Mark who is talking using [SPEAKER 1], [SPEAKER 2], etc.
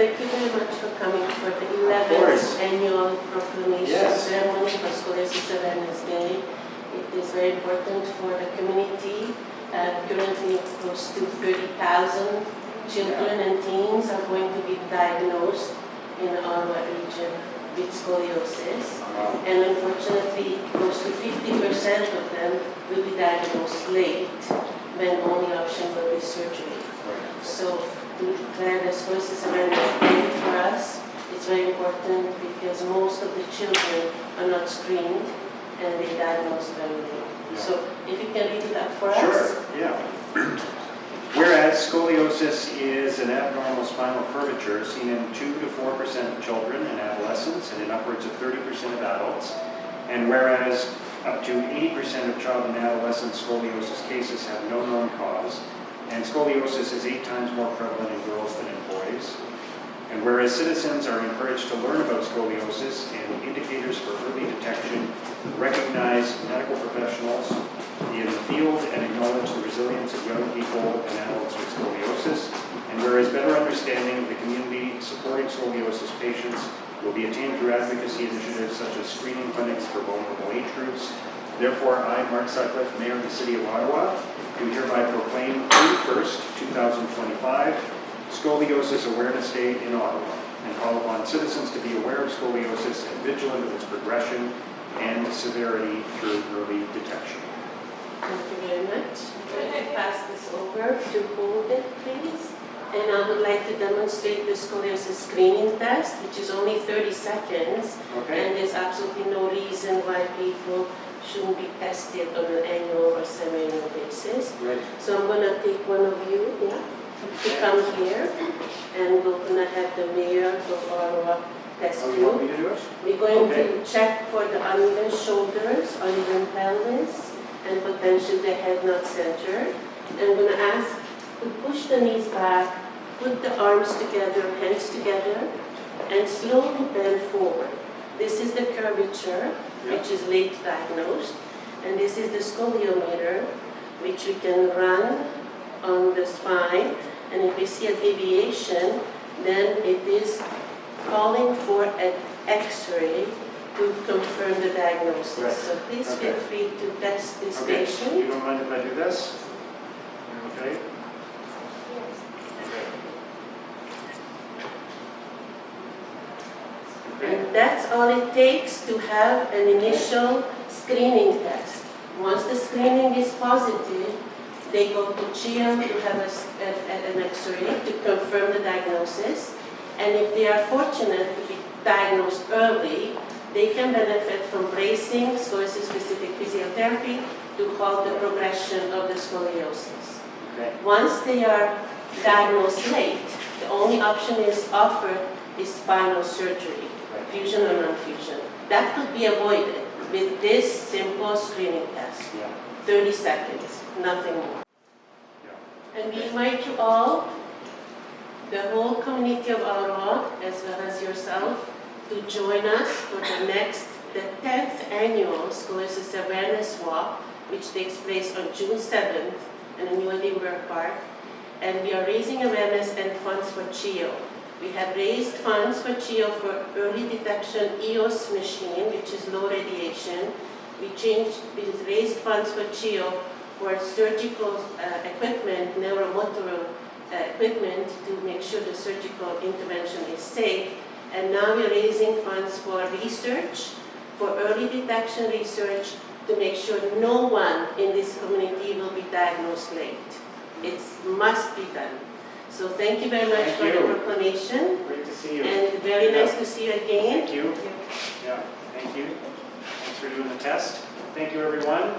[SPEAKER 1] Thank you very much for coming for the 11th annual Proclamation ceremony for Scoliosis Awareness Day. It is very important for the community. Currently, close to 30,000 children and teens are going to be diagnosed in the Ottawa region with scoliosis. And unfortunately, close to 50% of them will be diagnosed late, when only option will be surgery. So to declare the Scoliosis Awareness Day for us, it's very important because most of the children are not screened and they diagnose very late. So if you can read it up for us.
[SPEAKER 2] Sure, yeah. Whereas scoliosis is an abnormal spinal curvature seen in 2 to 4% of children and adolescents and in upwards of 30% of adults, and whereas up to 80% of child and adolescent scoliosis cases have no known cause, and scoliosis is 8 times more prevalent in girls than in boys. And whereas citizens are encouraged to learn about scoliosis and indicators for early detection, recognize medical professionals in the field and acknowledge the resilience of young people and adults with scoliosis, and whereas better understanding of the community supporting scoliosis patients will be attained through advocacy initiatives such as screening clinics for vulnerable age groups, therefore I, Mark Sutcliffe, Mayor of the City of Ottawa, do hereby proclaim June 1st, 2025, Scoliosis Awareness Day in Ottawa, and call upon citizens to be aware of scoliosis and vigilant of its progression and severity through early detection.
[SPEAKER 1] Thank you very much. I'm going to pass this over to hold it, please. And I would like to demonstrate the scoliosis screening test, which is only 30 seconds.
[SPEAKER 2] Okay.
[SPEAKER 1] And there's absolutely no reason why people shouldn't be tested on an annual or semi-annual basis.
[SPEAKER 2] Right.
[SPEAKER 1] So I'm going to take one of you to come here, and we're going to have the mayor of Ottawa test
[SPEAKER 2] Oh,
[SPEAKER 1] you.
[SPEAKER 2] you want me to do it?
[SPEAKER 1] We're going to check for the uneven shoulders, uneven pelvis, and potentially the head not centered. And I'm going to ask to push the knees back, put the arms together, hands together, and slowly bend forward. This is the curvature, which is late diagnosed, and this is the scoliometer, which we can run on the spine. And if we see a deviation, then it is calling for an X-ray to confirm the diagnosis.
[SPEAKER 2] Right.
[SPEAKER 1] So please feel free to test this patient.
[SPEAKER 2] You don't mind if I do this? Okay.
[SPEAKER 1] And that's all it takes to have an initial screening test. Once the screening is positive, they go to CHIO to have an X-ray to confirm the diagnosis. And if they are fortunate to be diagnosed early, they can benefit from bracing, scoliosis-specific physiotherapy to halt the progression of the scoliosis.
[SPEAKER 2] Okay.
[SPEAKER 1] Once they are diagnosed late, the only option is offered is spinal surgery, fusion or non-fusion. That could be avoided with this simple screening test. 30 seconds, nothing more. And we invite you all, the whole community of Ottawa, as well as yourself, to join us for the 10th annual Scoliosis Awareness Walk, which takes place on June 7th in the New Edinburgh Park. And we are raising awareness and funds for CHIO. We have raised funds for CHIO for early detection EOS machine, which is low radiation. We raised funds for CHIO for surgical equipment, neuromotor equipment, to make sure the surgical intervention is safe. And now we're raising funds for research, for early detection research, to make sure no one in this community will be diagnosed late. It must be done. So thank you very much for the proclamation.
[SPEAKER 2] Great to see you.
[SPEAKER 1] And very nice to see you again.
[SPEAKER 2] Thank you. Yeah, thank you. Thanks for doing the test. Thank you, everyone.